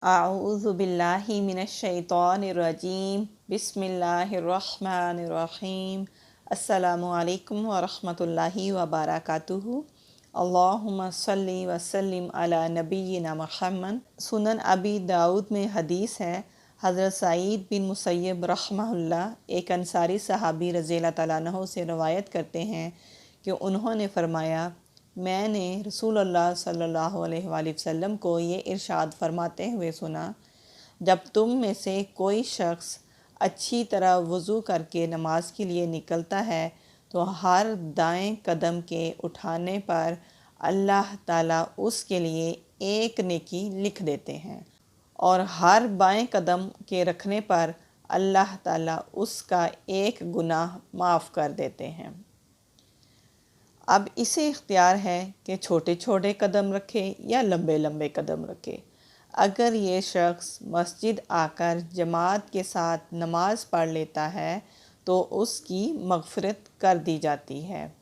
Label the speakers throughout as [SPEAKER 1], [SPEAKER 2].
[SPEAKER 1] अऊज़ु बिल्लाहि मिनश्शैतानिर्रजीम बिस्मिल्लाहिर्रहमानिर्रहीम अस्सलामु अलैकुम वरहमतुल्लाहि वबरकातुहु। अल्लाहुम्मा सल्ली व सल्लिम अला नबिय्यिना मुहम्मद। सुनन अबी दाऊद में हदीस है, हज़रत सईद बिन मुसय्यब रहमहुल्लाह एक अंसारी सहाबी रज़ियल्लाहु तआला अन्हु से रवायत करते हैं कि उन्होंने फरमाया, मैंने रसूलुल्लाह सल्लल्लाहु अलैहि वसल्लम को ये इरशाद फरमाते हुए सुना, जब तुम में से कोई शख्स अच्छी तरह वज़ू करके नमाज के लिए निकलता है तो हर दाएं कदम के उठाने पर अल्लाह ताला उसके लिए एक नेकी लिख देते हैं और हर बाएं कदम के रखने पर अल्लाह ताला उसका एक गुनाह माफ़ कर देते हैं। अब इसे इख्तियार है कि छोटे छोटे कदम रखे या लंबे लंबे कदम रखे। अगर ये शख्स मस्जिद आकर जमात के साथ नमाज पढ़ लेता है तो उसकी मग़फ़िरत कर दी जाती है,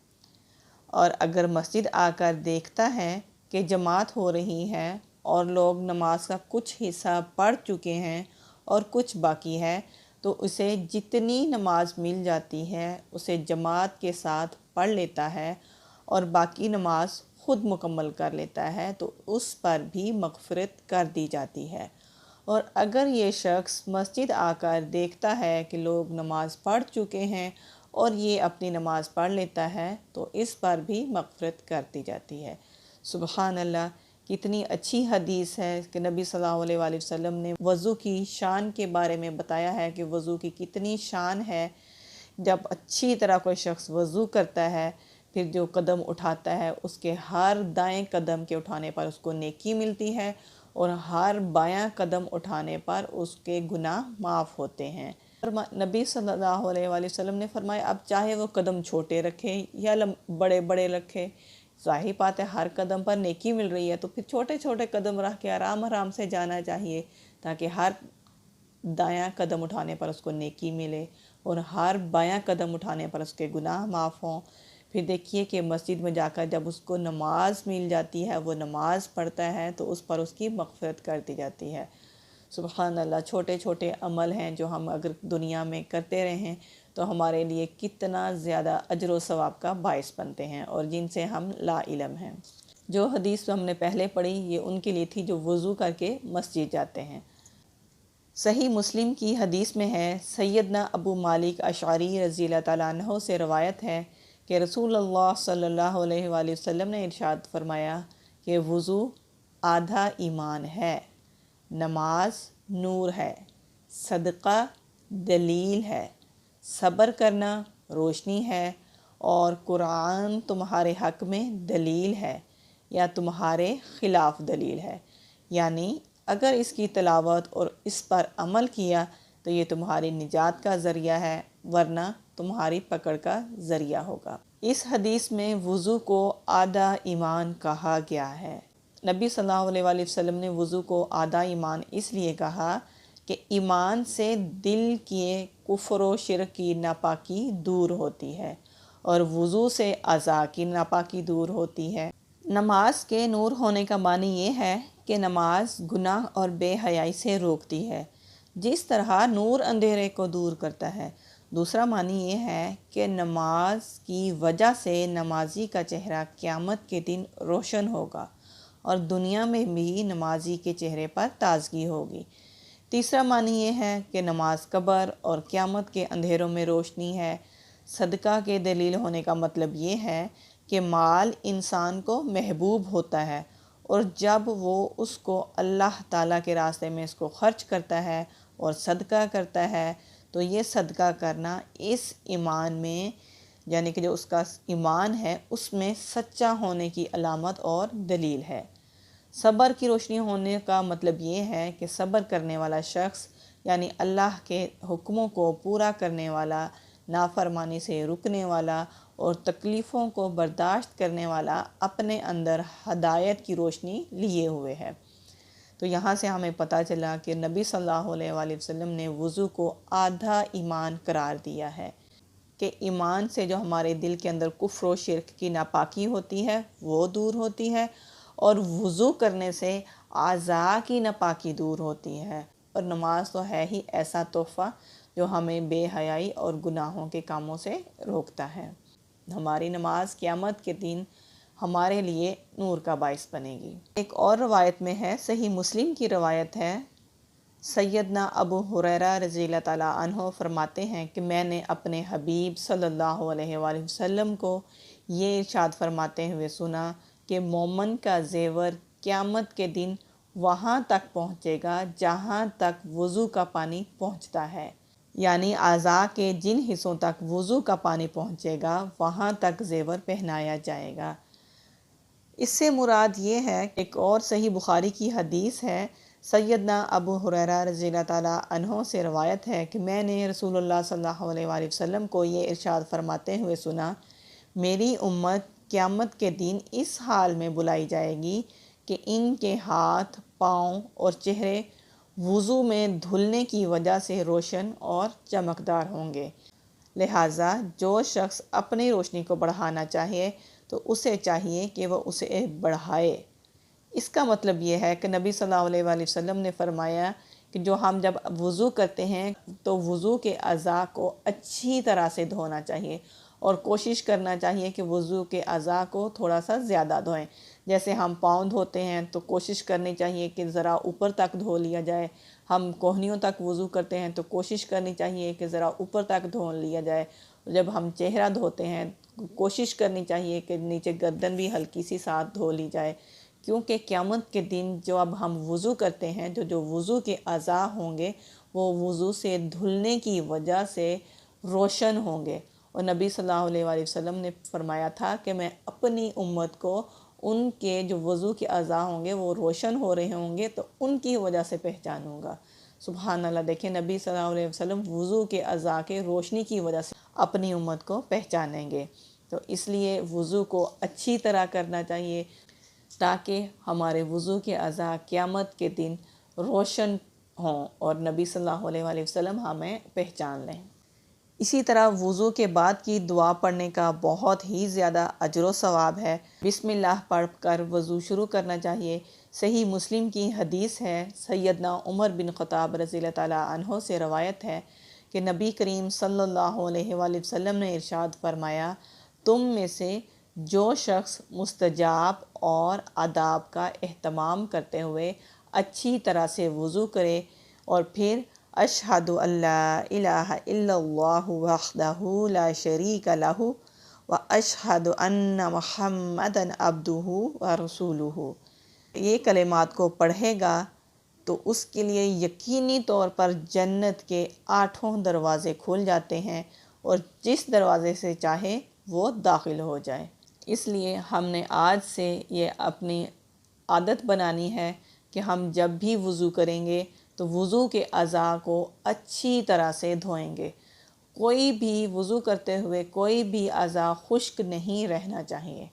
[SPEAKER 1] और अगर मस्जिद आकर देखता है कि जमात हो रही है और लोग नमाज का कुछ हिस्सा पढ़ चुके हैं और कुछ बाकी है तो उसे जितनी नमाज मिल जाती है उसे जमात के साथ पढ़ लेता है और बाकी नमाज ख़ुद मुकम्मल कर लेता है तो उस पर भी मग़फ़िरत कर दी जाती है। और अगर ये शख्स मस्जिद आकर देखता है कि लोग नमाज़ पढ़ चुके हैं और ये अपनी नमाज़ पढ़ लेता है तो इस पर भी मग़फ़िरत कर दी जाती है। सुबहान अल्लाह, कितनी अच्छी हदीस है कि नबी सल्लल्लाहु अलैहि वसल्लम ने वज़ू की शान के बारे में बताया है कि वज़ू की कितनी शान है। जब अच्छी तरह कोई शख्स वज़ू करता है फिर जो कदम उठाता है उसके हर दाएं कदम के उठाने पर उसको नेकी मिलती है और हर बायां कदम उठाने पर उसके गुनाह माफ़ होते हैं। नबी सल्लल्लाहु अलैहि वसल्लम ने फरमाया, अब चाहे वो कदम छोटे रखे या बड़े बड़े रखे, ज़ाहिर बात है हर कदम पर नेकी मिल रही है तो फिर छोटे छोटे कदम रख के आराम आराम से जाना चाहिए ताकि हर दायां कदम उठाने पर उसको नेकी मिले और हर बायां कदम उठाने पर उसके गुनाह माफ़ हों। फिर देखिए कि मस्जिद में जाकर जब उसको नमाज मिल जाती है, वो नमाज़ पढ़ता है तो उस पर उसकी मग़फ़िरत कर दी जाती है। सुबहान अल्लाह, छोटे छोटे अमल हैं जो हम अगर दुनिया में करते रहें तो हमारे लिए कितना ज़्यादा अजर व सवाब का बाइस बनते हैं और जिनसे हम ला इल्म हैं। जो हदीस हमने पहले पढ़ी ये उनके लिए थी जो वज़ू करके मस्जिद जाते हैं। सही मुस्लिम की हदीस में है, सैयदना अबू मालिक अशअरी रज़ियल्लाहु तआला अन्हु से रवायत है कि रसूलुल्लाह सल्लल्लाहु अलैहि वसल्लम ने इरशाद फरमाया कि वज़ू आधा ईमान है, नमाज नूर है, सदका दलील है, सब्र करना रोशनी है और कुरान तुम्हारे हक़ में दलील है या तुम्हारे ख़िलाफ़ दलील है। यानी अगर इसकी तिलावत और इस पर अमल किया तो ये तुम्हारी निजात का ज़रिया है, वरना तुम्हारी पकड़ का ज़रिया होगा। इस हदीस में वज़ू को आधा ईमान कहा गया है। नबी सल्लल्लाहु अलैहि वसल्लम ने वज़ू को आधा ईमान इसलिए कहा कि ईमान से दिल किए कुफ्र व शिरक की नापाकी दूर होती है और वज़ू से अज़ा की नापाकी दूर होती है। नमाज के नूर होने का मानी ये है कि नमाज गुनाह और बेहयाई से रोकती है, जिस तरह नूर अंधेरे को दूर करता है। दूसरा मानी ये है कि नमाज की वजह से नमाजी का चेहरा क़यामत के दिन रोशन होगा और दुनिया में भी नमाजी के चेहरे पर ताज़गी होगी। तीसरा मानी ये है कि नमाज कब्र और क़यामत के अंधेरों में रोशनी है। सदका के दलील होने का मतलब ये है कि माल इंसान को महबूब होता है और जब वो उसको अल्लाह ताला के रास्ते में इसको खर्च करता है और सदका करता है तो ये सदका करना इस ईमान में, यानी कि जो उसका ईमान है उसमें सच्चा होने की अलामत और दलील है। सब्र की रोशनी होने का मतलब ये है कि सब्र करने वाला शख्स यानी अल्लाह के हुक्मों को पूरा करने वाला, नाफरमानी से रुकने वाला और तकलीफ़ों को बर्दाश्त करने वाला अपने अंदर हदायत की रोशनी लिए हुए है। तो यहाँ से हमें पता चला कि नबी सल्लल्लाहु अलैहि वसल्लम ने वज़ू को आधा ईमान करार दिया है कि ईमान से जो हमारे दिल के अंदर कुफ्र व शिर्क की नापाकी होती है वो दूर होती है और वज़ू करने से اعضاء کی ناپاکی دور ہوتی ہے، اور نماز تو ہے ہی ایسا تحفہ جو ہمیں بے حیائی اور گناہوں کے کاموں سے روکتا ہے۔ ہماری نماز قیامت کے دن ہمارے لیے نور کا باعث بنے گی۔ ایک اور روایت میں ہے، صحیح مسلم کی روایت ہے، سیدنا ابو ہریرہ رضی اللہ تعالیٰ عنہ فرماتے ہیں کہ میں نے اپنے حبیب صلی اللہ علیہ وآلہ وسلم کو یہ ارشاد فرماتے ہوئے سنا کہ مومن کا زیور قیامت کے دن وہاں تک پہنچے گا جہاں تک وضو کا پانی پہنچتا ہے، یعنی اعضاء کے جن حصوں تک وضو کا پانی پہنچے گا وہاں تک زیور پہنایا جائے گا۔ اس سے مراد یہ ہے، ایک اور صحیح بخاری کی حدیث ہے، سیدنا ابو ہریرہ رضی اللہ تعالیٰ عنہ سے روایت ہے کہ میں نے رسول اللہ صلی اللہ علیہ وآلہ وسلم کو یہ ارشاد فرماتے ہوئے سنا، میری امت قیامت کے دن اس حال میں بلائی جائے گی کہ ان کے ہاتھ، پاؤں اور چہرے وضو میں دھلنے کی وجہ سے روشن اور چمکدار ہوں گے، لہٰذا جو شخص اپنی روشنی کو بڑھانا چاہے تو اسے چاہیے کہ وہ اسے بڑھائے۔ اس کا مطلب یہ ہے کہ نبی صلی اللہ علیہ وآلہ وسلم نے فرمایا کہ جب وضو کرتے ہیں تو وضو کے اعضاء کو اچھی طرح سے دھونا چاہیے، اور کوشش کرنا چاہیے کہ وضو کے اعضاء کو تھوڑا سا زیادہ دھوئیں۔ جیسے ہم پاؤں دھوتے ہیں تو کوشش کرنی چاہیے کہ ذرا اوپر تک دھو لیا جائے، ہم کوہنیوں تک وضو کرتے ہیں تو کوشش کرنی چاہیے کہ ذرا اوپر تک دھو لیا جائے، جب ہم چہرہ دھوتے ہیں کوشش کرنی چاہیے کہ نیچے گردن بھی ہلکی سی ساتھ دھو لی جائے، کیونکہ قیامت کے دن اب ہم وضو کرتے ہیں جو وضو کے اعضاء ہوں گے وہ وضو سے دھلنے کی وجہ سے روشن ہوں گے، اور نبی صلی اللہ علیہ وآلہ وسلم نے فرمایا تھا کہ میں اپنی امت کو ان کے جو وضو کے اعضاء ہوں گے وہ روشن ہو رہے ہوں گے تو ان کی وجہ سے پہچانوں گا۔ سبحان اللہ، دیکھیں نبی صلی اللہ علیہ وسلم وضو کے اعضاء کے روشنی کی وجہ سے اپنی امت کو پہچانیں گے، تو اس لیے وضو کو اچھی طرح کرنا چاہیے تاکہ ہمارے وضو کے اعضاء قیامت کے دن روشن ہوں اور نبی صلی اللہ علیہ وآلہ وسلم ہمیں پہچان لیں۔ اسی طرح وضو کے بعد کی دعا پڑھنے کا بہت ہی زیادہ اجر و ثواب ہے۔ بسم اللہ پڑھ کر وضو شروع کرنا چاہیے۔ صحیح مسلم کی حدیث ہے، سیدنا عمر بن خطاب رضی اللہ تعالیٰ عنہ سے روایت ہے کہ نبی کریم صلی اللہ علیہ وآلہ وسلم نے ارشاد فرمایا، تم میں سے جو شخص مستجاب اور آداب کا اہتمام کرتے ہوئے اچھی طرح سے وضو کرے اور پھر اشہد ان لا الہ الا اللہ وحدہ لا شریک لہ واشہد ان محمدا عبدہ ورسولہ، یہ کلمات کو پڑھے گا تو اس کے لیے یقینی طور پر جنت کے 8 دروازے کھل جاتے ہیں، اور جس دروازے سے چاہے وہ داخل ہو جائے۔ اس لیے ہم نے آج سے یہ اپنی عادت بنانی ہے کہ ہم جب بھی وضو کریں گے تو وضو کے اعضاء کو اچھی طرح سے دھوئیں گے۔ کوئی بھی وضو کرتے ہوئے کوئی بھی اعضاء خشک نہیں رہنا چاہیے۔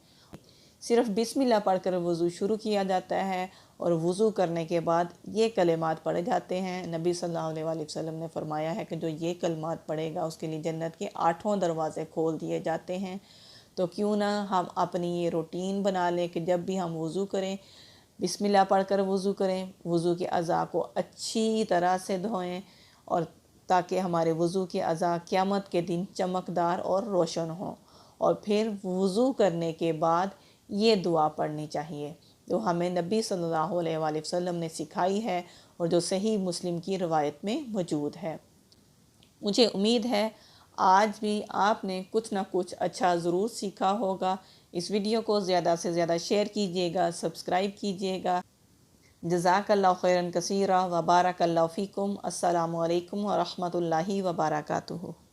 [SPEAKER 1] صرف بسم اللہ پڑھ کر وضو شروع کیا جاتا ہے، اور وضو کرنے کے بعد یہ کلمات پڑھے جاتے ہیں۔ نبی صلی اللہ علیہ وآلہ وسلم نے فرمایا ہے کہ جو یہ کلمات پڑھے گا اس کے لیے جنت کے 8 دروازے کھول دیے جاتے ہیں۔ تو کیوں نہ ہم اپنی یہ روٹین بنا لیں کہ جب بھی ہم وضو کریں بسم اللہ پڑھ کر وضو کریں، وضو کے اعضاء کو اچھی طرح سے دھوئیں، اور تاکہ ہمارے وضو کے اعضاء قیامت کے دن چمکدار اور روشن ہوں۔ اور پھر وضو کرنے کے بعد یہ دعا پڑھنی چاہیے جو ہمیں نبی صلی اللہ علیہ وآلہ وسلم نے سکھائی ہے اور جو صحیح مسلم کی روایت میں موجود ہے۔ مجھے امید ہے آج بھی آپ نے کچھ نہ کچھ اچھا ضرور سیکھا ہوگا۔ اس ویڈیو کو زیادہ سے زیادہ شیئر کیجیے گا، سبسکرائب کیجیے گا۔ جزاک اللہ خیراً کثیرا و بارک اللہ فیکم۔ السلام علیکم ورحمۃ اللہ وبرکاتہ۔